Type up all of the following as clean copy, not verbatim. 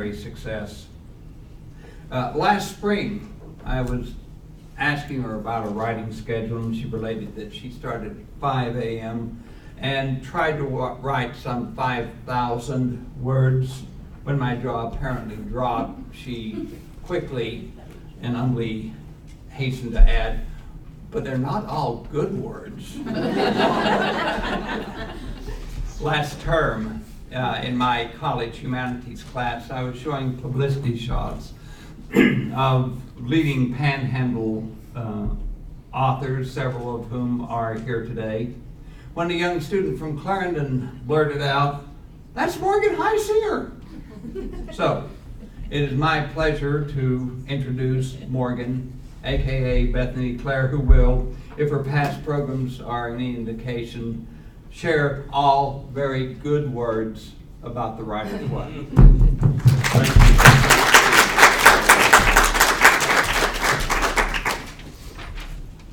extraordinary success. Last spring, I was asking her about a writing schedule, and she related that she started at 5 a.m. and tried to write some 5,000 words. When my jaw apparently dropped, she quickly and humbly hastened to add, but they're not all good words. Last term, in my college humanities class, I was showing publicity shots of leading Panhandle authors, several of whom are here today, when a young student from Clarendon blurted out, "That's Morgan Heisinger." So, it is my pleasure to introduce Morgan, aka Bethany Clare, who will, if her past programs are any indication, share all very good words about the Writer's Club. Thank you.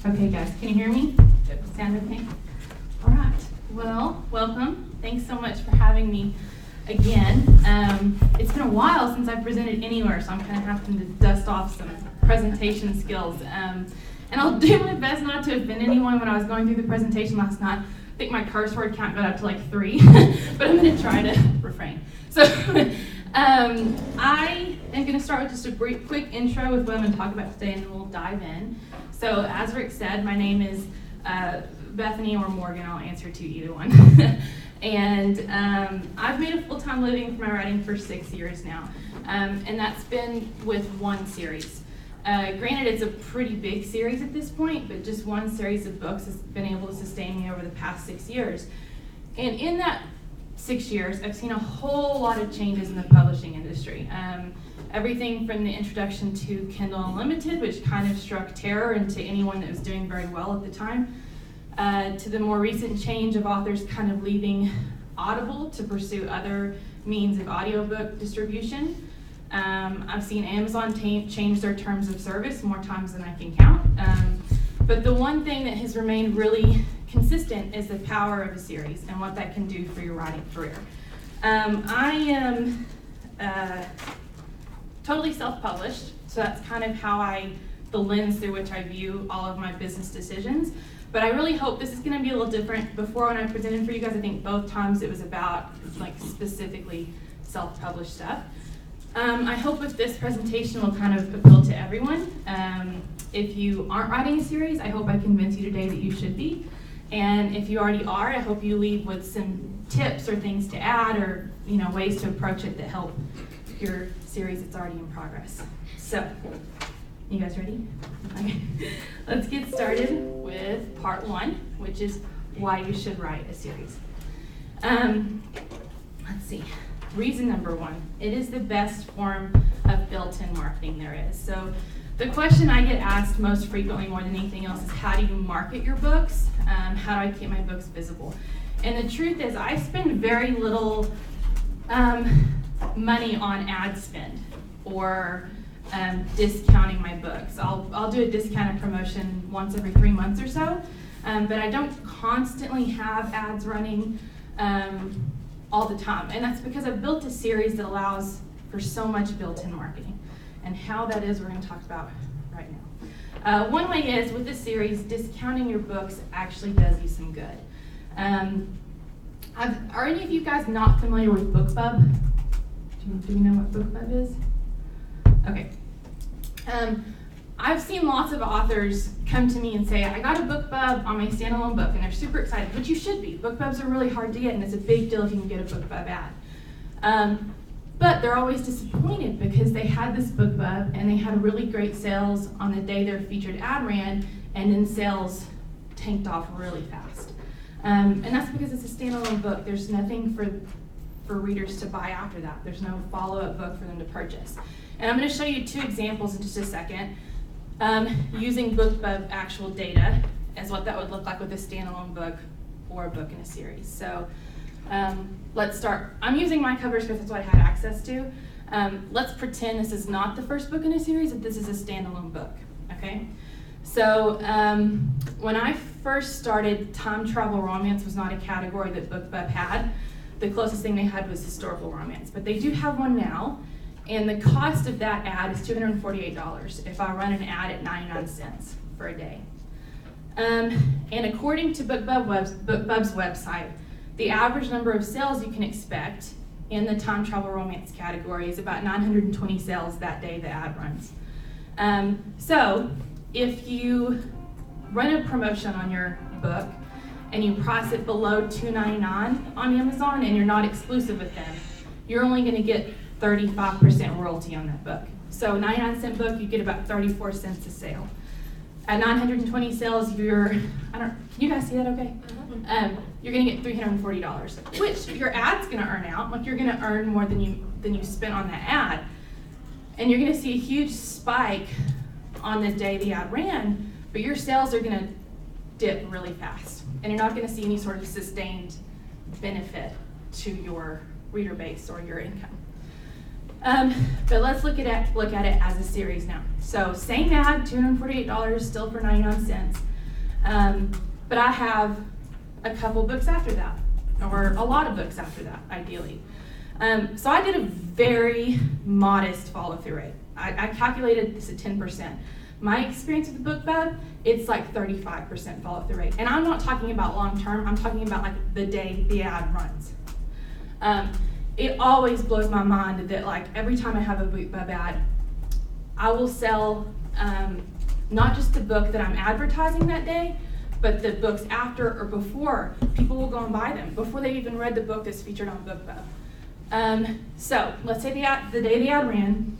Okay, guys, can you hear me? Sound okay? All right. Well, welcome. Thanks so much for having me again. It's been a while since I've presented anywhere, so I'm kind of having to dust off some presentation skills. And I'll do my best not to offend anyone. When I was going through the presentation last night, I think my curse word count got up to like 3, but I'm going to try to refrain. So I am going to start with just a brief, quick intro with what I'm going to talk about today, and then we'll dive in. So as Rick said, my name is Bethany or Morgan. I'll answer to either one. And I've made a full-time living from my writing for 6 years now, and that's been with one series. Granted, it's a pretty big series at this point, but just one series of books has been able to sustain me over the past 6 years. And in that 6 years, I've seen a whole lot of changes in the publishing industry. Everything from the introduction to Kindle Unlimited, which kind of struck terror into anyone that was doing very well at the time, to the more recent change of authors kind of leaving Audible to pursue other means of audiobook distribution. I've seen Amazon change their terms of service more times than I can count. But the one thing that has remained really consistent is the power of a series and what that can do for your writing career. I am totally self-published, so that's kind of the lens through which I view all of my business decisions. But I really hope this is going to be a little different. Before, when I presented for you guys, I think both times it was about like specifically self-published stuff. I hope with this presentation will kind of appeal to everyone. If you aren't writing a series, I hope I convince you today that you should be. And if you already are, I hope you leave with some tips or things to add, or ways to approach it that help your series that's already in progress. So, you guys ready? Okay. Let's get started with part 1, which is why you should write a series. Let's see. Reason number 1, it is the best form of built-in marketing there is. So the question I get asked most frequently, more than anything else, is how do you market your books? How do I keep my books visible? And the truth is, I spend very little money on ad spend or discounting my books. I'll do a discounted promotion once every 3 months or so, but I don't constantly have ads running all the time. And that's because I've built a series that allows for so much built-in marketing. And how that is, we're going to talk about right now. One way is, with this series, discounting your books actually does you some good. Are any of you guys not familiar with BookBub? Do you know what BookBub is? Okay. I've seen lots of authors come to me and say, I got a BookBub on my standalone book, and they're super excited, which you should be. BookBubs are really hard to get, and it's a big deal if you can get a BookBub ad. But they're always disappointed because they had this BookBub, and they had really great sales on the day their featured ad ran, and then sales tanked off really fast. And that's because it's a standalone book. There's nothing for readers to buy after that. There's no follow-up book for them to purchase. And I'm going to show you 2 examples in just a second, using BookBub actual data as what that would look like with a standalone book or a book in a series. So let's start. I'm using my covers because that's what I had access to. Let's pretend this is not the first book in a series, that this is a standalone book, okay? So when I first started, time travel romance was not a category that BookBub had. The closest thing they had was historical romance, but they do have one now. And the cost of that ad is $248 if I run an ad at 99 cents for a day. And according to BookBub's website, the average number of sales you can expect in the time travel romance category is about 920 sales that day the ad runs. So if you run a promotion on your book and you price it below $2.99 on Amazon and you're not exclusive with them, you're only going to get 35% royalty on that book. So 99-cent book, you get about 34 cents a sale. At 920 sales, can you guys see that okay? You're gonna get $340, which your ad's gonna earn out. Like, you're gonna earn more than you spent on that ad. And you're gonna see a huge spike on the day the ad ran, but your sales are gonna dip really fast. And you're not gonna see any sort of sustained benefit to your reader base or your income. But let's look at it as a series now. So same ad, $248, still for 99 cents. But I have a couple books after that, or a lot of books after that, ideally. So I did a very modest follow-through rate. I calculated this at 10%. My experience with the BookBub, it's like 35% follow-through rate. And I'm not talking about long-term, I'm talking about like the day the ad runs. It always blows my mind that like every time I have a BookBub ad, I will sell not just the book that I'm advertising that day, but the books after or before. People will go and buy them before they've even read the book that's featured on BookBub. So let's say the day the ad ran,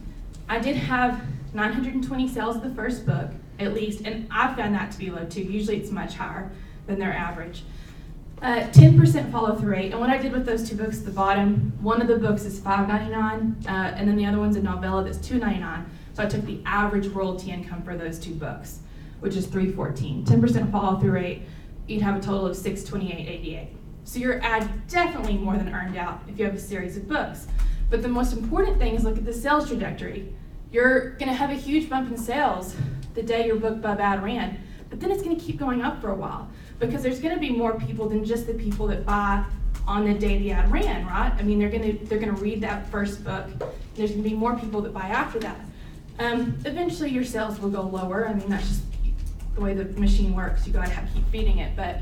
I did have 920 sales of the first book, at least, and I found that to be low too. Usually it's much higher than their average. 10% follow-through rate, and what I did with those two books at the bottom, one of the books is $5.99, and then the other one's a novella that's $2.99. So I took the average royalty income for those two books, which is $314. 10% follow-through rate, you'd have a total of $628.88. So your ad definitely more than earned out if you have a series of books. But the most important thing is look at the sales trajectory. You're gonna have a huge bump in sales the day your BookBub ad ran, but then it's gonna keep going up for a while, because there's going to be more people than just the people that buy on the day the ad ran, right? I mean, they're going to read that first book. There's going to be more people that buy after that. Eventually, your sales will go lower. I mean, that's just the way the machine works. You got to keep feeding it. But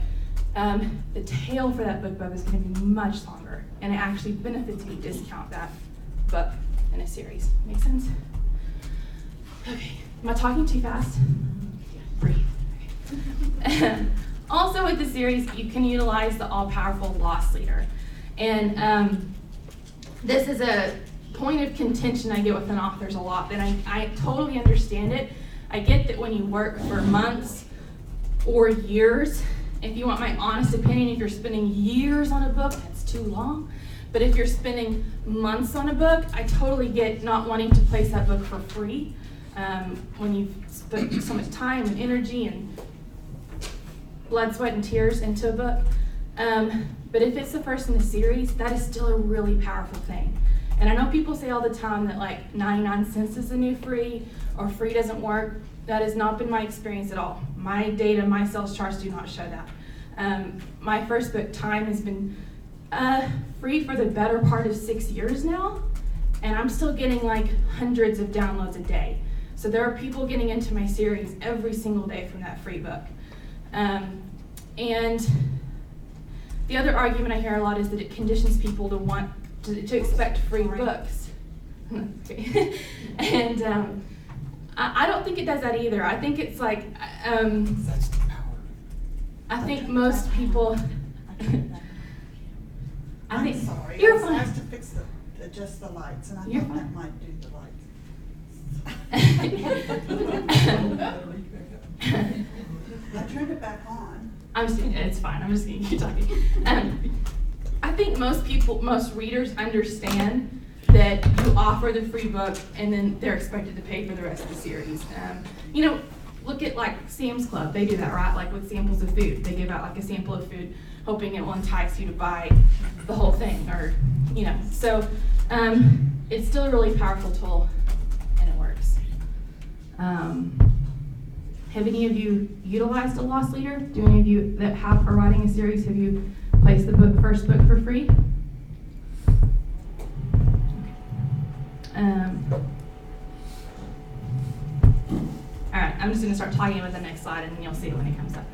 the tail for that BookBub is going to be much longer, and it actually benefits you to discount that book in a series. Make sense? Okay. Am I talking too fast? Breathe. Okay. Also with the series, you can utilize the all-powerful loss leader. And this is a point of contention I get with an authors a lot, and I totally understand it. I get that when you work for months or years, if you want my honest opinion, if you're spending years on a book, that's too long. But if you're spending months on a book, I totally get not wanting to place that book for free when you've put so much time and energy and blood, sweat, and tears into a book. But if it's the first in the series, that is still a really powerful thing. And I know people say all the time that like 99 cents is the new free, or free doesn't work. That has not been my experience at all. My data, my sales charts do not show that. My first book, Time, has been free for the better part of 6 years now, and I'm still getting like hundreds of downloads a day. So there are people getting into my series every single day from that free book. And the other argument I hear a lot is that it conditions people to expect free books. And I don't think it does that either. I think it's like, That's the power. I think most people, I'm sorry, you're I was fine. asked to adjust the lights, and I You're thought that fine. might do the lights. I turned it back on. It's fine. I'm just going to keep talking. I think most readers understand that you offer the free book and then they're expected to pay for the rest of the series. Look at like Sam's Club. They do that, right? Like with samples of food. They give out like a sample of food, hoping it will entice you to buy the whole thing, or, So it's still a really powerful tool, and it works. Have any of you utilized a loss leader? Do any of you that are writing a series, have you placed the first book for free? All right, I'm just going to start talking about the next slide, and then you'll see it when it comes up.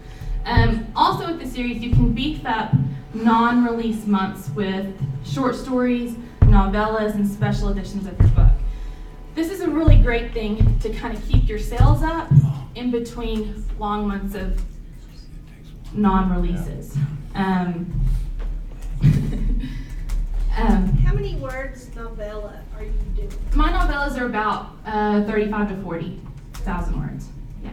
Also with the series, you can beef up non-release months with short stories, novellas, and special editions of your book. This is a really great thing to kind of keep your sales up in between long months of non-releases. How many words novella are you doing? My novellas are about 35 to 40,000 words. Yeah.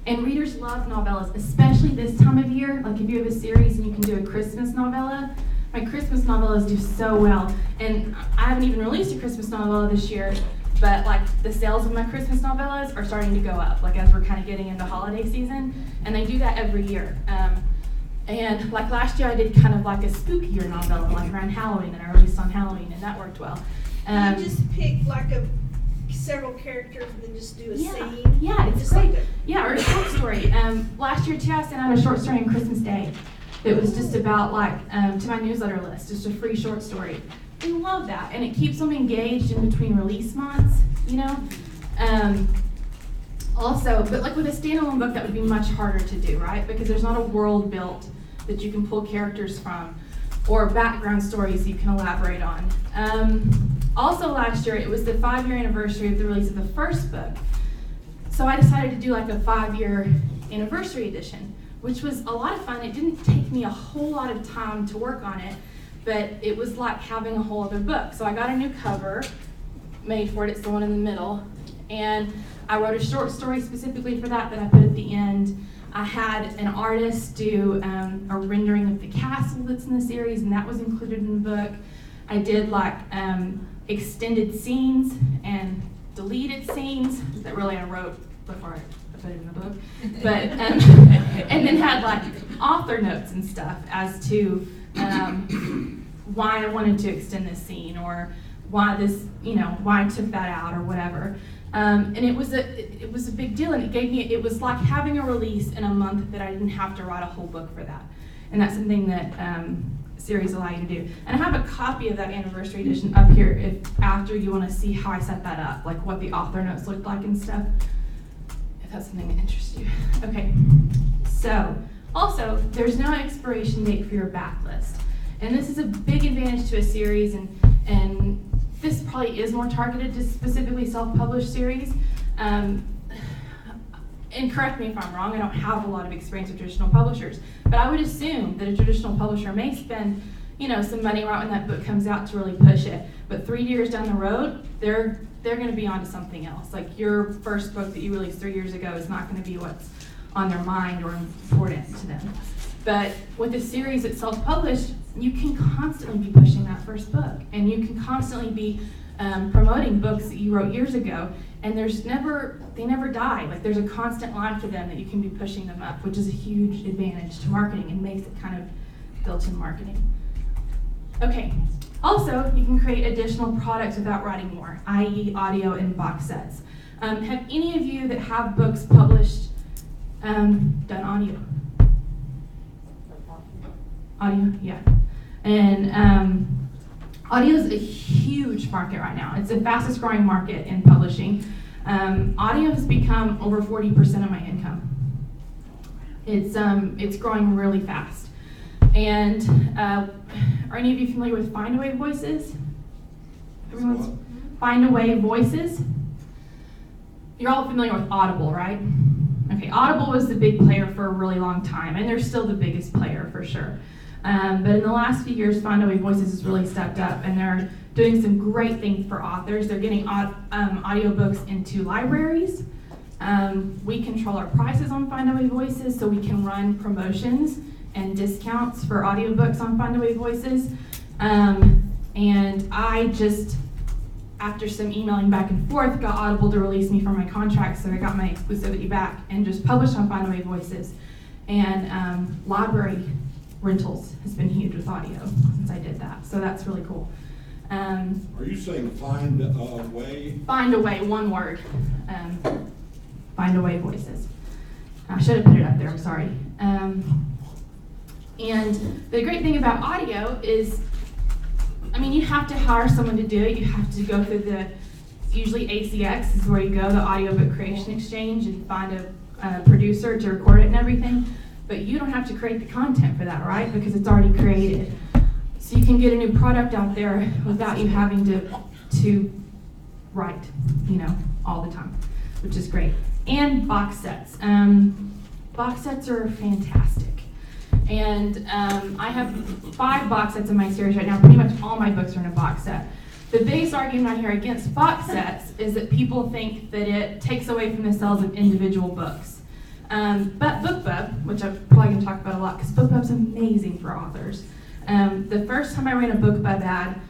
And readers love novellas, especially this time of year. Like if you have a series and you can do a Christmas novella, my Christmas novellas do so well. And I haven't even released a Christmas novella this year, but like the sales of my Christmas novellas are starting to go up, like as we're kind of getting into holiday season. And they do that every year. And like last year I did kind of like a spookier novella, like around Halloween, and I released on Halloween, and that worked well. You just pick like several characters and then just do a scene? Yeah, it's just great. like Yeah, or a short story. Last year too, I sent out a short story on Christmas Day. It was just about like, to my newsletter list, just a free short story. They love that, and it keeps them engaged in between release months, you know? Also, but like with a standalone book, that would be much harder to do, right? Because there's not a world built that you can pull characters from, or background stories you can elaborate on. Also last year, it was the 5-year anniversary of the release of the first book. So I decided to do like a 5-year anniversary edition, which was a lot of fun. It didn't take me a whole lot of time to work on it, but it was like having a whole other book. So I got a new cover made for it. It's the one in the middle. And I wrote a short story specifically for that I put at the end. I had an artist do a rendering of the castle that's in the series, and that was included in the book. I did like extended scenes and deleted scenes that really I wrote before I put it in the book. But and then had like author notes and stuff as to why I wanted to extend this scene, or why this, why I took that out or whatever. And it was a big deal, and it was like having a release in a month that I didn't have to write a whole book for that. And that's something that series allow you to do. And I have a copy of that anniversary edition up here if after you want to see how I set that up, like what the author notes looked like and stuff, if that's something that interests you. Okay, so also there's no expiration date for your backlist. And this is a big advantage to a series, and this probably is more targeted to specifically self-published series. And correct me if I'm wrong, I don't have a lot of experience with traditional publishers, but I would assume that a traditional publisher may spend, some money right when that book comes out to really push it. But 3 years down the road, they're going to be onto something else. Like your first book that you released 3 years ago is not going to be what's on their mind or important to them. But with a series that's self-published, you can constantly be pushing that first book, and you can constantly be promoting books that you wrote years ago, and they never die. Like there's a constant line for them that you can be pushing them up, which is a huge advantage to marketing and makes it kind of built-in marketing. Okay, also you can create additional products without writing more, i.e. audio and box sets. Have any of you that have books published done audio? Audio, yeah. And audio is a huge market right now. It's the fastest growing market in publishing. Audio has become over 40% of my income. It's growing really fast. And are any of you familiar with Findaway Voices? Everyone's Findaway Voices? You're all familiar with Audible, right? Okay, Audible was the big player for a really long time, and they're still the biggest player for sure. But in the last few years, Findaway Voices has really stepped up, and they're doing some great things for authors. They're getting audiobooks into libraries. We control our prices on Findaway Voices, so we can run promotions and discounts for audiobooks on Findaway Voices. And I just, after some emailing back and forth, got Audible to release me from my contract, so I got my exclusivity back and just published on Findaway Voices. And library rentals has been huge with audio since I did that, so that's really cool. Are you saying find a way? Find a way, one word. Findaway Voices. I should have put it up there, I'm sorry. And the great thing about audio is I mean, you have to hire someone to do it. You have to go through usually ACX is where you go, the Audiobook Creation Exchange, and find a producer to record it and everything. But you don't have to create the content for that, right? Because it's already created. So you can get a new product out there without you having to write, all the time, which is great. And box sets. Box sets are fantastic. And I have 5 box sets in my series right now. Pretty much all my books are in a box set. The biggest argument I hear against box sets is that people think that it takes away from the sales of individual books. But BookBub, which I'm probably going to talk about a lot, because BookBub's amazing for authors. The first time I ran a BookBub ad,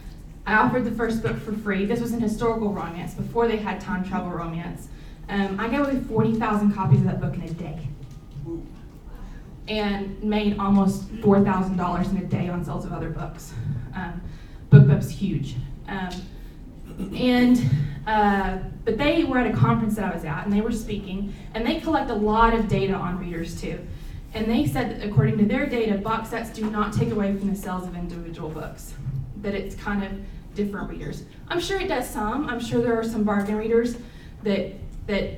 I offered the first book for free. This was an historical romance, before they had time travel romance. I gave away 40,000 copies of that book in a day. And made almost $4,000 in a day on sales of other books. BookBub's huge. But they were at a conference that I was at, and they were speaking, and they collect a lot of data on readers too. And they said that according to their data, box sets do not take away from the sales of individual books. That it's kind of different readers. I'm sure it does some. I'm sure there are some bargain readers that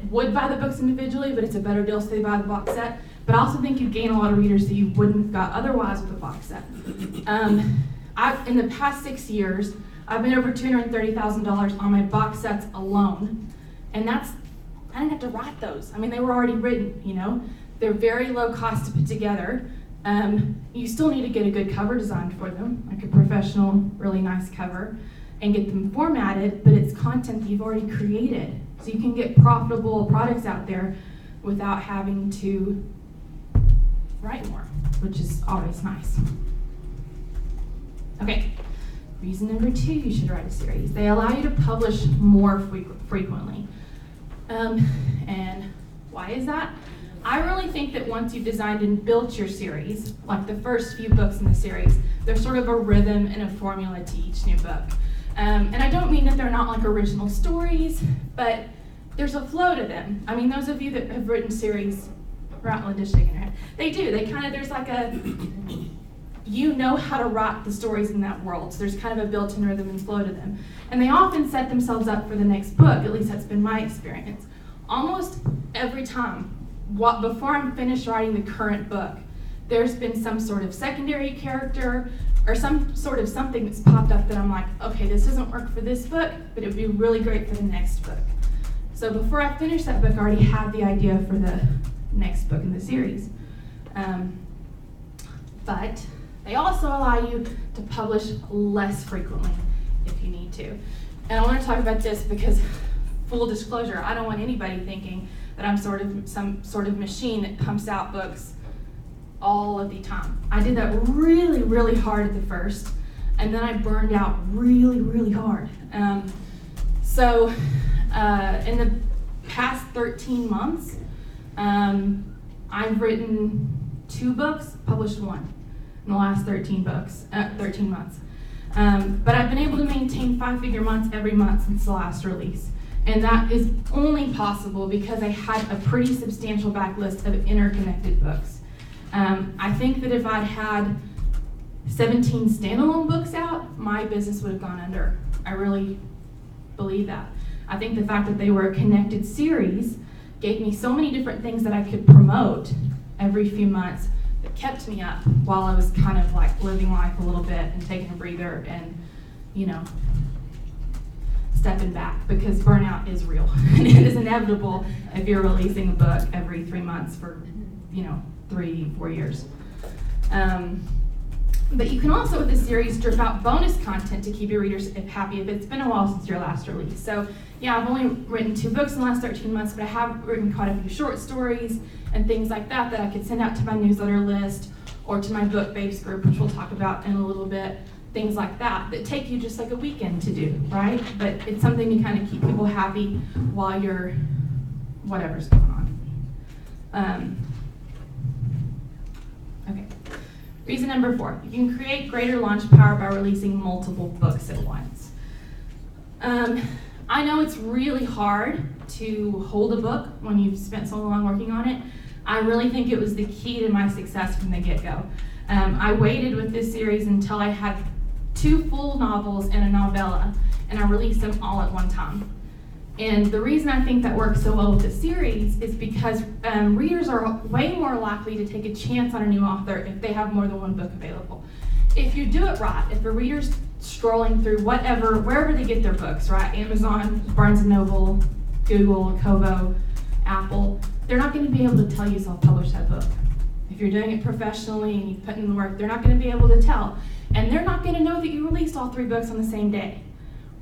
would buy the books individually, but it's a better deal so they buy the box set. But I also think you gain a lot of readers that you wouldn't have got otherwise with a box set. In the past 6 years, I've made over $230,000 on my box sets alone. And I didn't have to write those. I mean, they were already written, They're very low cost to put together. You still need to get a good cover designed for them, like a professional, really nice cover, and get them formatted, but it's content that you've already created. So you can get profitable products out there without having to write more, which is always nice. Okay, reason number 2 you should write a series. They allow you to publish more frequently. And why is that? I really think that once you've designed and built your series, like the first few books in the series, there's sort of a rhythm and a formula to each new book. And I don't mean that they're not like original stories, but there's a flow to them. I mean, those of you that have written series, Linda's shaking her head. They do. There's like how to write the stories in that world. So there's kind of a built-in rhythm and flow to them. And they often set themselves up for the next book. At least that's been my experience. Almost every time, before I'm finished writing the current book, there's been some sort of secondary character or some sort of something that's popped up that I'm like, okay, this doesn't work for this book, but it would be really great for the next book. So before I finish that book, I already have the idea for the next book in the series. But they also allow you to publish less frequently if you need to. And I want to talk about this because, full disclosure, I don't want anybody thinking that I'm some sort of machine that pumps out books all of the time. I did that really, really hard at the first, and then I burned out really, really hard. In the past 13 months, I've written 2 books, published 1 in the last 13 months. But I've been able to maintain 5-figure months every month since the last release. And that is only possible because I had a pretty substantial backlist of interconnected books. I think that if I'd had 17 standalone books out, my business would have gone under. I really believe that. I think the fact that they were a connected series gave me so many different things that I could promote every few months that kept me up while I was kind of like living life a little bit and taking a breather and, stepping back, because burnout is real. And it is inevitable if you're releasing a book every 3 months for, 3-4 years. But you can also, with this series, strip out bonus content to keep your readers happy if it's been a while since your last release. So, yeah, I've only written 2 books in the last 13 months, but I have written quite a few short stories and things like that I could send out to my newsletter list or to my book babes group, which we'll talk about in a little bit. Things like that take you just like a weekend to do, right? But it's something to kind of keep people happy while you're whatever's going on. Okay. Reason number 4, you can create greater launch power by releasing multiple books at once. I know it's really hard to hold a book when you've spent so long working on it. I really think it was the key to my success from the get-go. I waited with this series until I had 2 full novels and a novella, and I release them all at one time. And the reason I think that works so well with the series is because readers are way more likely to take a chance on a new author if they have more than one book available. If you do it right, if a reader's scrolling through wherever they get their books, right? Amazon, Barnes & Noble, Google, Kobo, Apple, they're not going to be able to tell you self-publish that book. If you're doing it professionally and you put in the work, they're not going to be able to tell. And they're not going to know that you released all 3 books on the same day.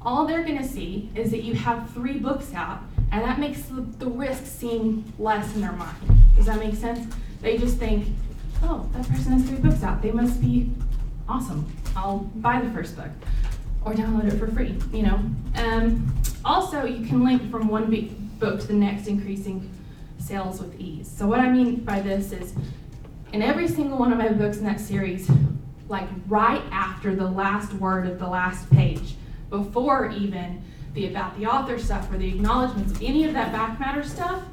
All they're going to see is that you have 3 books out, and that makes the risk seem less in their mind. Does that make sense? They just think, oh, that person has 3 books out. They must be awesome. I'll buy the first book or download it for free, you know. Also, you can link from one book to the next, increasing sales with ease. So what I mean by this is, in every single one of my books in that series, like right after the last word of the last page, before even the about the author stuff or the acknowledgments, any of that back matter stuff,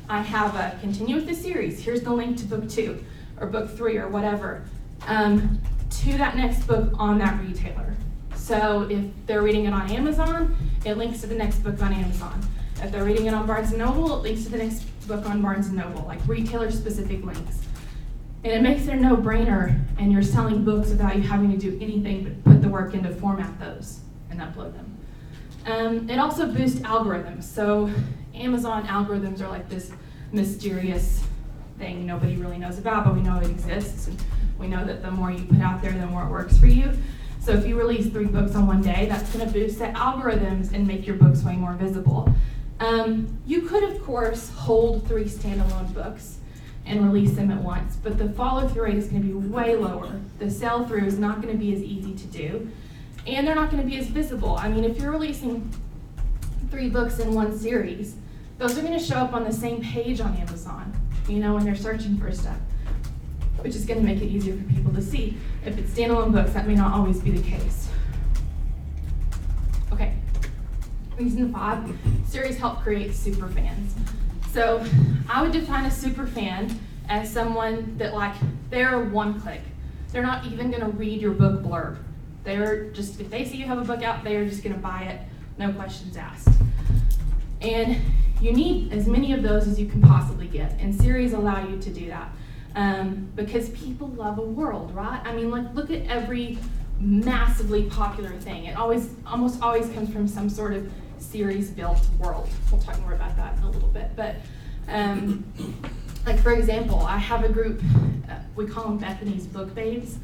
I have a continue with the series. Here's the link to book 2 or book 3 or whatever, to that next book on that retailer. So if they're reading it on Amazon, it links to the next book on Amazon. If they're reading it on Barnes & Noble, it links to the next book on Barnes & Noble, like retailer-specific links. And it makes it a no-brainer, and you're selling books without you having to do anything but put the work in to format those and upload them. It also boosts algorithms. So Amazon algorithms are like this mysterious thing nobody really knows about, but we know it exists. And we know that the more you put out there, the more it works for you. So if you release 3 books on one day, that's going to boost the algorithms and make your books way more visible. You could, of course, hold 3 standalone books and release them at once, but the follow-through rate is going to be way lower. The sell-through is not going to be as easy to do, and they're not going to be as visible. I mean, if you're releasing 3 books in one series, those are going to show up on the same page on Amazon, you know, when they're searching for stuff, which is going to make it easier for people to see. If it's standalone books, that may not always be the case. Okay, reason 5, series help create super fans. So I would define a super fan as someone that, like, they're one click. They're not even going to read your book blurb. They're just, if they see you have a book out, they're just going to buy it, no questions asked. And you need as many of those as you can possibly get, and series allow you to do that. Because people love a world, right? I mean, like, look at every massively popular thing. It almost always comes from some sort of series-built world. We'll talk more about that in a little bit. But, like, for example, I have a group, we call them Bethany's Book Babes.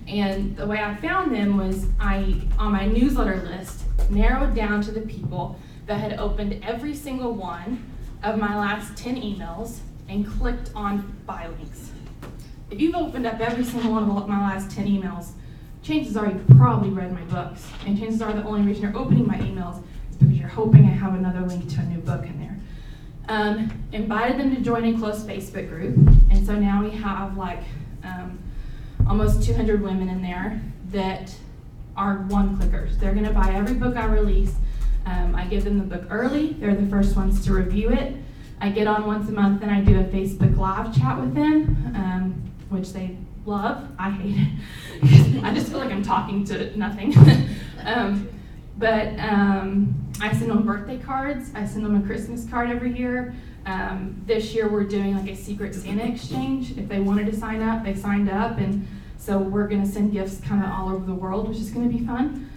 And the way I found them was on my newsletter list, narrowed down to the people that had opened every single one of my last 10 emails and clicked on buy links. If you've opened up every single one of my last 10 emails, chances are you've probably read my books. And chances are the only reason you're opening my emails is because you're hoping I have another link to a new book in there. Invited them to join a close Facebook group. And so now we have like almost 200 women in there that are one-clickers. They're gonna buy every book I release. I give them the book early. They're the first ones to review it. I get on once a month and I do a Facebook Live chat with them, which they love. I hate it. I just feel like I'm talking to nothing. But I send them birthday cards. I send them a Christmas card every year. This year we're doing like a secret Santa exchange. If they wanted to sign up, they signed up. And so we're gonna send gifts kind of all over the world, which is gonna be fun.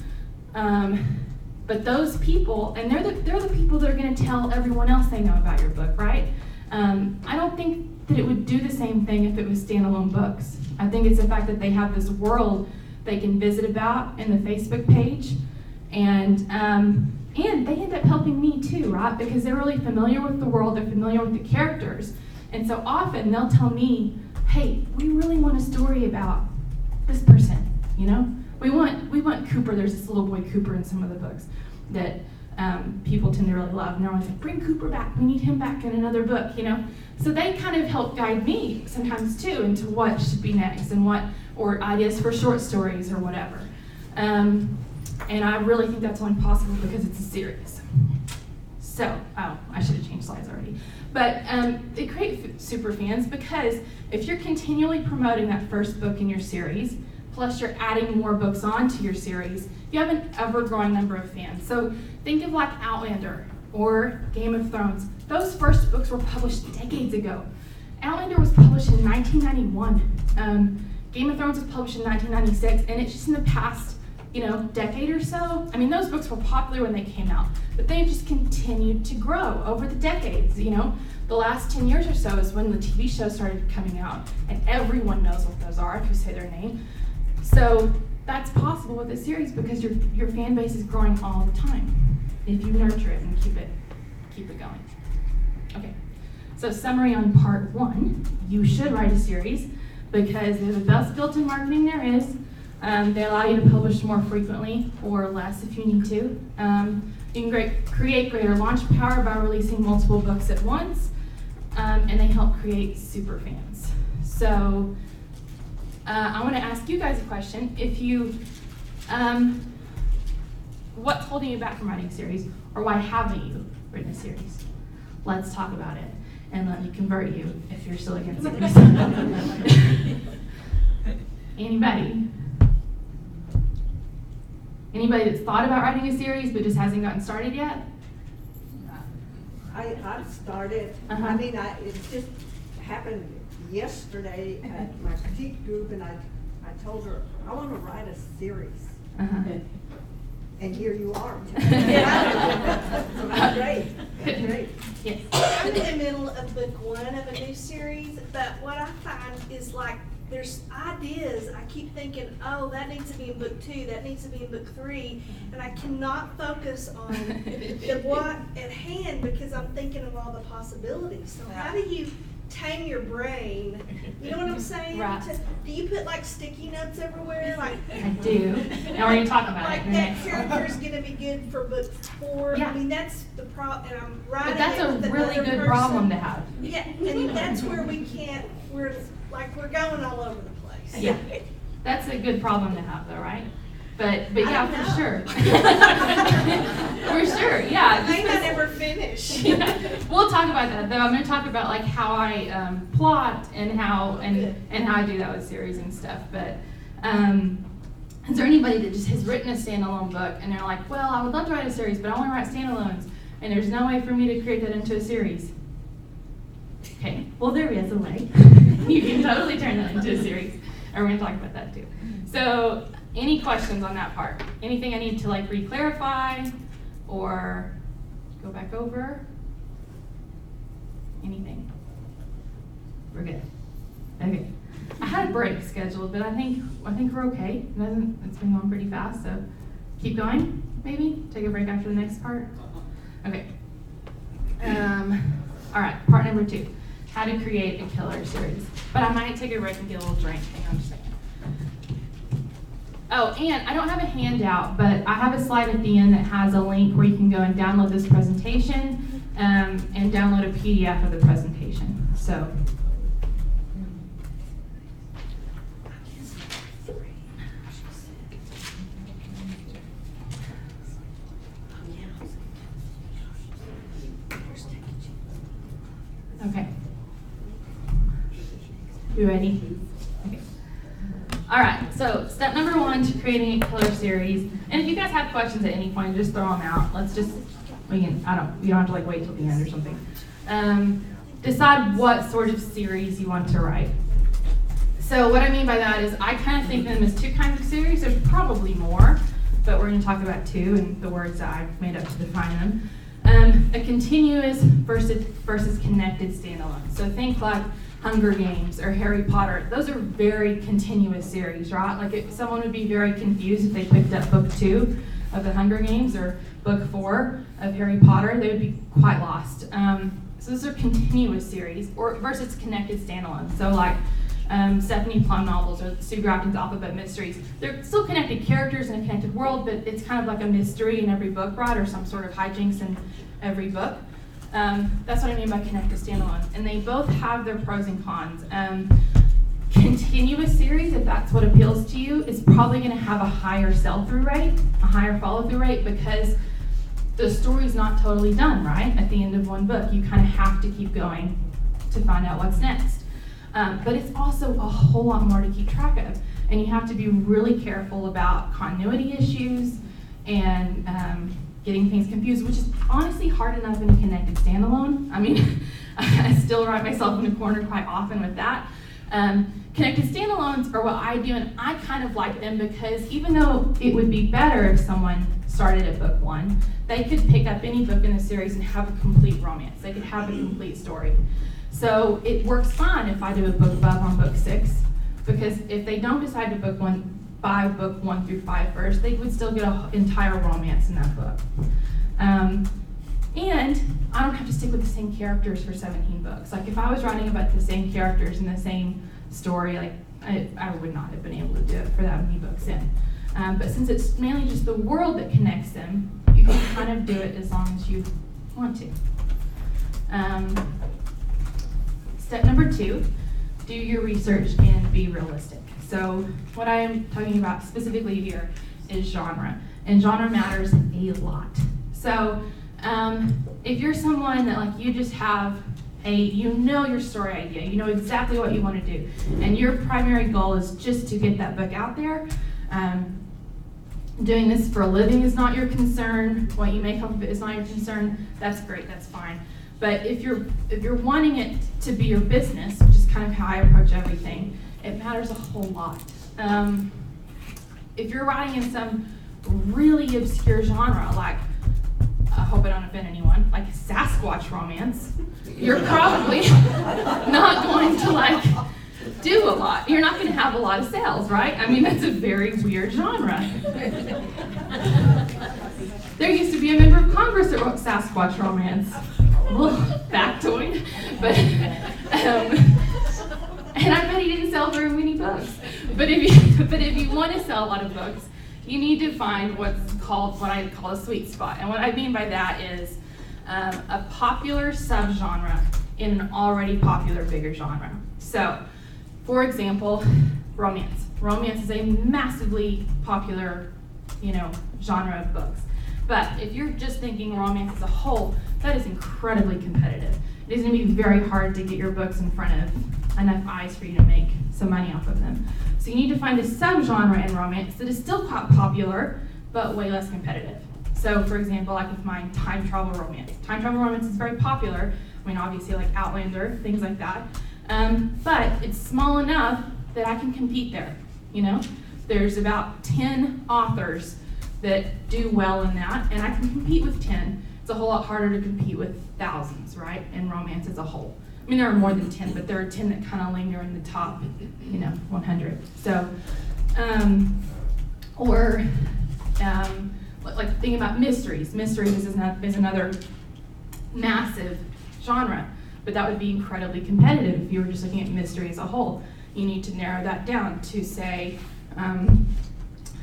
But those people, and they're the people that are going to tell everyone else they know about your book, right? I don't think that it would do the same thing if it was standalone books. I think it's the fact that they have this world they can visit about in the Facebook page, and they end up helping me too, right? Because they're really familiar with the world, they're familiar with the characters, and so often they'll tell me, hey, we really want a story about this person, you know? We want Cooper. There's this little boy Cooper in some of the books that people tend to really love. And they're always like, bring Cooper back. We need him back in another book, you know? So they kind of help guide me sometimes too into what should be next and or ideas for short stories or whatever. And I really think that's only possible because it's a series. So, I should have changed slides already. But they create super fans because if you're continually promoting that first book in your series, plus you're adding more books onto your series, you have an ever-growing number of fans. So think of like Outlander or Game of Thrones. Those first books were published decades ago. Outlander was published in 1991. Game of Thrones was published in 1996, and it's just in the past, decade or so. I mean, those books were popular when they came out, but they've just continued to grow over the decades. The last 10 years or so is when the TV shows started coming out, and everyone knows what those are if you say their name. So that's possible with this series because your fan base is growing all the time if you nurture it and keep it going. Okay, so summary on part 1. You should write a series because they're the best built-in marketing there is. They allow you to publish more frequently or less if you need to. You can create greater launch power by releasing multiple books at once, and they help create super fans. So I want to ask you guys a question. If you, what's holding you back from writing a series, or why haven't you written a series? Let's talk about it, and let me convert you if you're still against series. Anybody? Anybody that's thought about writing a series but just hasn't gotten started yet? I've started. Uh-huh. I mean, it just happened yesterday at my critique group, and I told her I want to write a series, Uh-huh. and here you are. So that's great. That's great. Yes. I'm in the middle of book 1 of a new series, but what I find is like there's ideas. I keep thinking, oh, that needs to be in book 2, that needs to be in book 3, and I cannot focus on the what at hand because I'm thinking of all the possibilities. So how do you tame your brain? You know what I'm saying? Right. Do you put like sticky notes everywhere? Like I do. Now we're going to talk about like it in the that next character's gonna be good for book 4. Yeah. I mean, that's the problem, and I'm writing But that's it a with really another good person. problem to have. Yeah, and that's where we can't. We're going all over the place. Yeah. That's a good problem to have though, right? But I yeah, don't for know. sure. For sure, yeah. I may not ever finish. We'll talk about that though. I'm going to talk about like how I plot and how I do that with series and stuff. But is there anybody that just has written a standalone book and they're like, well, I would love to write a series, but I want to write standalones, and there's no way for me to create that into a series? Okay, well there is a way. You can totally turn that into a series, and we're going to talk about that too. So, any questions on that part? Anything I need to like re-clarify or go back over? Anything? We're good. Okay. I had a break scheduled, but I think we're okay. It's been going pretty fast, so keep going. Maybe take a break after the next part. Okay. All right. Part number 2. How to create a killer series. But I might take a break and get a little drink. Hang on a second. Oh, and I don't have a handout, but I have a slide at the end that has a link where you can go and download this presentation and download a PDF of the presentation. So. Okay. You ready? Okay. All right, so step number 1 to creating a killer series. And if you guys have questions at any point, just throw them out. You don't have to like wait till the end or something. Decide what sort of series you want to write. So what I mean by that is I kind of think of them as 2 kinds of series. There's probably more, but we're going to talk about 2 and the words that I've made up to define them. A continuous versus connected standalone. So think like Hunger Games or Harry Potter. Those are very continuous series, right? Like if someone would be very confused if they picked up book 2 of the Hunger Games or book 4 of Harry Potter, they would be quite lost. So those are continuous series versus connected standalone. So like Stephanie Plum novels or Sue Grafton's Alphabet Mysteries. They're still connected characters in a connected world, but it's kind of like a mystery in every book, right? Or some sort of hijinks in every book. That's what I mean by connected standalone. And they both have their pros and cons. Continuous series, if that's what appeals to you, is probably going to have a higher sell-through rate, a higher follow-through rate, because the story's not totally done, right? At the end of one book, you kind of have to keep going to find out what's next. But it's also a whole lot more to keep track of. and you have to be really careful about continuity issues and getting things confused, which is honestly hard enough in a connected standalone. I mean, I still write myself in a corner quite often with that. Connected standalones are what I do, and I kind of like them because even though it would be better if someone started at book 1, they could pick up any book in the series and have a complete romance. They could have a complete story. So it works fine if I do a book 5 on book 6, because if they don't decide to buy book 1 through 5 first, they would still get an entire romance in that book. And I don't have to stick with the same characters for 17 books. Like if I was writing about the same characters in the same story, like I would not have been able to do it for that many books in. But since it's mainly just the world that connects them, you can kind of do it as long as you want to. Step number 2, do your research and be realistic. So what I am talking about specifically here is genre, and genre matters a lot. So if you're someone that like you just have your story idea, you know exactly what you want to do, and your primary goal is just to get that book out there, doing this for a living is not your concern, what you make off of it is not your concern, that's great, that's fine. But if you're wanting it to be your business, which is kind of how I approach everything, it matters a whole lot. If you're writing in some really obscure genre, like, I hope I don't offend anyone, like Sasquatch romance, you're probably not going to like do a lot. You're not going to have a lot of sales, right? I mean, that's a very weird genre. There used to be a member of Congress that wrote Sasquatch romance. Factoid, but and I bet he didn't sell very many books. But if you want to sell a lot of books, you need to find what I call a sweet spot. And what I mean by that is a popular subgenre in an already popular bigger genre. So, for example, romance. Romance is a massively popular, genre of books. But if you're just thinking romance as a whole, that is incredibly competitive. It is going to be very hard to get your books in front of enough eyes for you to make some money off of them. So you need to find a subgenre in romance that is still popular, but way less competitive. So for example, like with mine, time travel romance. Time travel romance is very popular. I mean, obviously like Outlander, things like that. But it's small enough that I can compete there, There's about 10 authors that do well in that, and I can compete with 10. It's a whole lot harder to compete with thousands, right, in romance as a whole. I mean, there are more than 10, but there are 10 that kind of linger in the top, 100. So, like thinking about mysteries. Mysteries is another massive genre, but that would be incredibly competitive if you were just looking at mystery as a whole. You need to narrow that down to, say,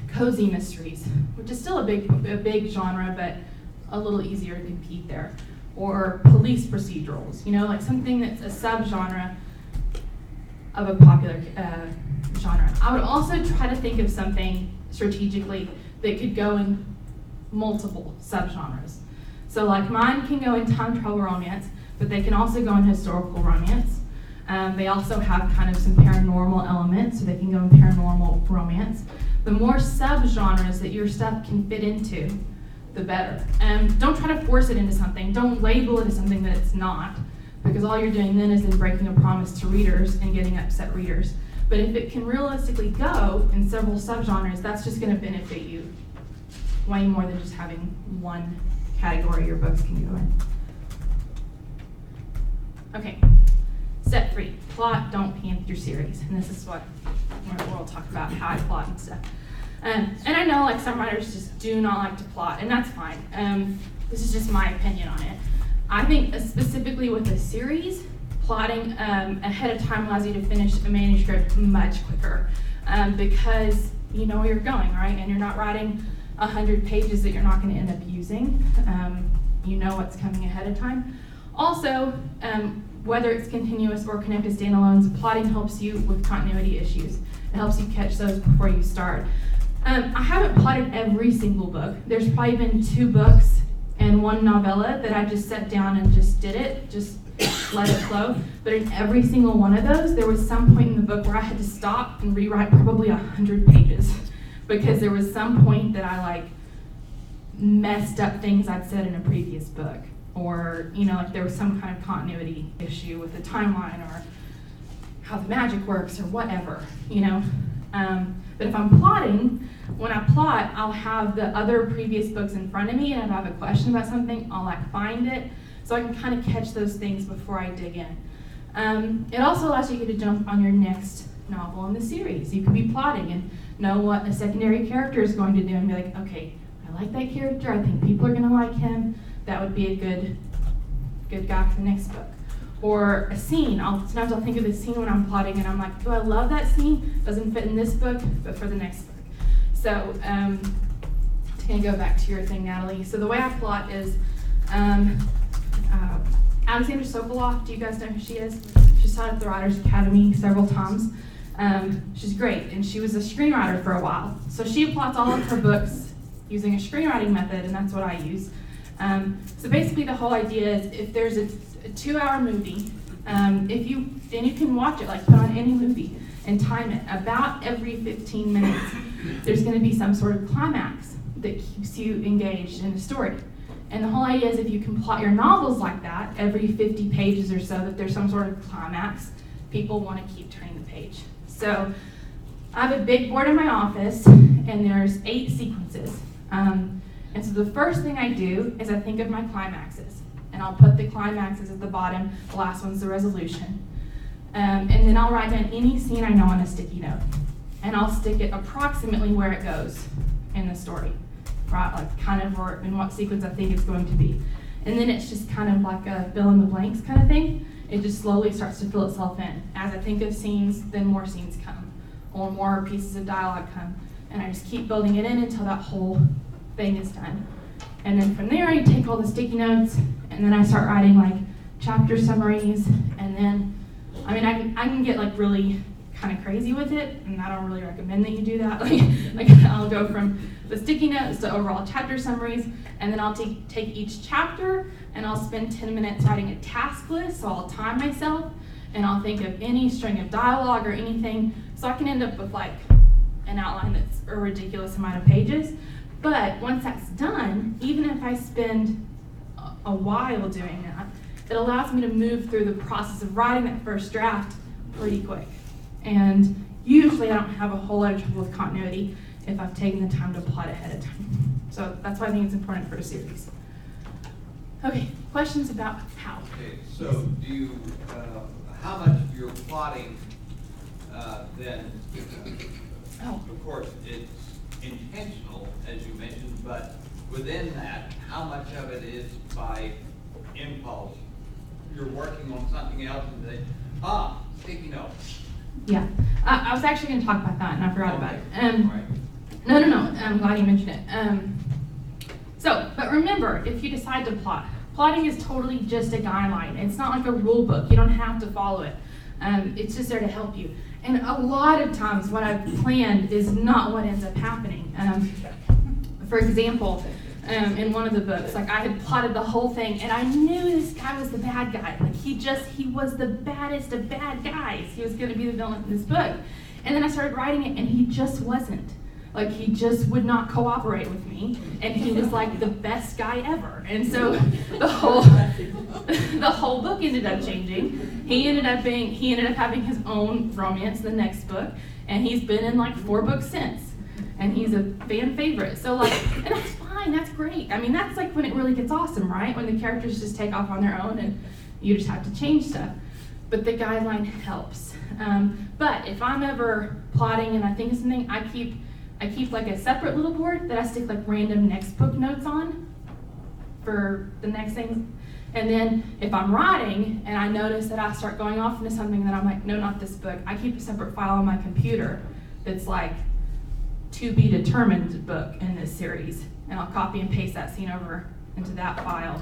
cozy mysteries, which is still a big genre, but a little easier to compete there. Or police procedurals, like something that's a subgenre of a popular genre. I would also try to think of something strategically that could go in multiple subgenres. So like mine can go in time travel romance, but they can also go in historical romance. They also have kind of some paranormal elements, so they can go in paranormal romance. The more subgenres that your stuff can fit into, the better. Don't try to force it into something. Don't label it as something that it's not, because all you're doing then is then breaking a promise to readers and getting upset readers. But if it can realistically go in several subgenres, that's just going to benefit you way more than just having one category your books can go in. Okay, step 3, plot, don't panic your series. And this is what we'll talk about, how I plot and stuff. And I know like some writers just do not like to plot, and that's fine. This is just my opinion on it. I think specifically with a series, plotting ahead of time allows you to finish a manuscript much quicker because you know where you're going, right? And you're not writing 100 pages that you're not going to end up using. You know what's coming ahead of time. Also, whether it's continuous or connected standalones, plotting helps you with continuity issues. It helps you catch those before you start. I haven't plotted every single book. There's probably been 2 books and 1 novella that I just sat down and just did it, just let it flow. But in every single one of those, there was some point in the book where I had to stop and rewrite probably 100 pages because there was some point that I like messed up things I'd said in a previous book, or like there was some kind of continuity issue with the timeline or how the magic works or whatever. But if I'm plotting, when I plot, I'll have the other previous books in front of me, and if I have a question about something, I'll like find it, so I can kind of catch those things before I dig in. It also allows you to jump on your next novel in the series. You can be plotting and know what a secondary character is going to do and be like, okay, I like that character, I think people are going to like him, that would be a good guy for the next book. Or a scene, sometimes I'll think of a scene when I'm plotting and I'm like, oh, I love that scene, doesn't fit in this book, but for the next book. So, to kind of go back to your thing, Natalie. So the way I plot is, Alexandra Sokoloff, do you guys know who she is? She's taught at the Writers Academy several times. She's great, and she was a screenwriter for a while. So she plots all of her books using a screenwriting method, and that's what I use. So basically the whole idea is if there's a 2-hour movie, you can watch it, like put on any movie and time it. About every 15 minutes, there's going to be some sort of climax that keeps you engaged in the story. And the whole idea is if you can plot your novels like that, every 50 pages or so, that there's some sort of climax, people want to keep turning the page. So I have a big board in my office, and there's 8 sequences. And so the first thing I do is I think of my climaxes. And I'll put the climaxes at the bottom, the last one's the resolution. And then I'll write down any scene I know on a sticky note. And I'll stick it approximately where it goes in the story, right? Like kind of or in what sequence I think it's going to be. And then it's just kind of like a fill in the blanks kind of thing. It just slowly starts to fill itself in. As I think of scenes, then more scenes come, or more pieces of dialogue come. And I just keep building it in until that whole thing is done. And then from there, I take all the sticky notes, and then I start writing like chapter summaries, and then, I can get like really kind of crazy with it, and I don't really recommend that you do that. Like I'll go from the sticky notes to overall chapter summaries, and then I'll take each chapter, and I'll spend 10 minutes writing a task list, so I'll time myself, and I'll think of any string of dialogue or anything, so I can end up with like an outline that's a ridiculous amount of pages. But once that's done, even if I spend a while doing that, it allows me to move through the process of writing that first draft pretty quick. And usually I don't have a whole lot of trouble with continuity if I've taken the time to plot ahead of time. So that's why I think it's important for a series. Okay, questions about how? Okay, so do you, how much you're plotting, then, of course, it's intentional, as you mentioned, but within that, how much of it is by impulse? You're working on something else and say, sticky note. Yeah, I was actually going to talk about that, and I forgot about it. Right. No, I'm glad you mentioned it. But remember, if you decide to plot, plotting is totally just a guideline. It's not like a rule book. You don't have to follow it. It's just there to help you. And a lot of times what I've planned is not what ends up happening. For example, in one of the books, like I had plotted the whole thing, and I knew this guy was the bad guy. Like he was the baddest of bad guys. He was going to be the villain in this book. And then I started writing it, and he just wasn't. Like he just would not cooperate with me, and he was like the best guy ever. And so the whole book ended up changing. He ended up having his own romance in the next book, and he's been in like 4 books since. And he's a fan favorite. So like, and that's fine, that's great. I mean, that's like when it really gets awesome, right? When the characters just take off on their own and you just have to change stuff. But the guideline helps. But if I'm ever plotting and I think of something, I keep like a separate little board that I stick like random next book notes on for the next thing. And then if I'm writing and I notice that I start going off into something that I'm like, no, not this book, I keep a separate file on my computer that's like to be determined book in this series. And I'll copy and paste that scene over into that file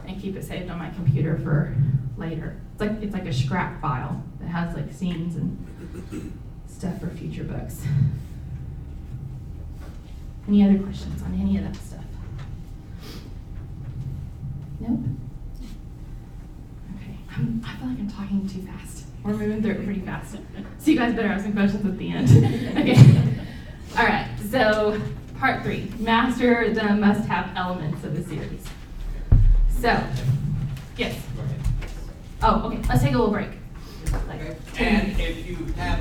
and keep it saved on my computer for later. It's like a scrap file that has like scenes and stuff for future books. Any other questions on any of that stuff? Nope? Okay. I feel like I'm talking too fast. We're moving through it pretty fast. So you guys better have some questions at the end. Okay. All right, so part 3, master the must-have elements of the series. So, yes. Go ahead. Oh, okay, let's take a little break. Okay. And if you have